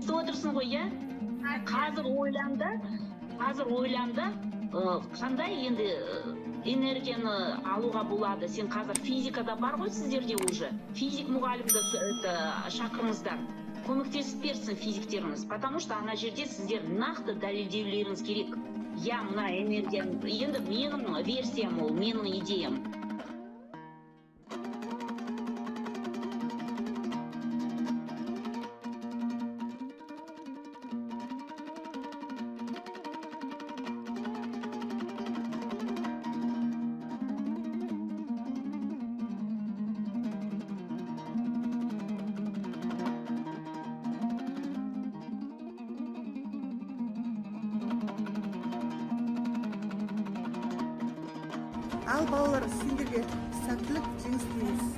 естіп отырсың ғой, иә? Қазір ойлан да, қандай енді энергияны алуға болады. Сен қазір физикада бар ғой сіздерде уже. Физик мұғалімді шақырыңыздар. Көмектесіп берсін физиктеріңіз, потому что ана жерде сіздер нақты дәлелдеулеріңіз керек. Я мына энергияны, енді менің версиям ол, менің идеям. Ал балалар, сендерге сәттілік, жеңіс тілейміз.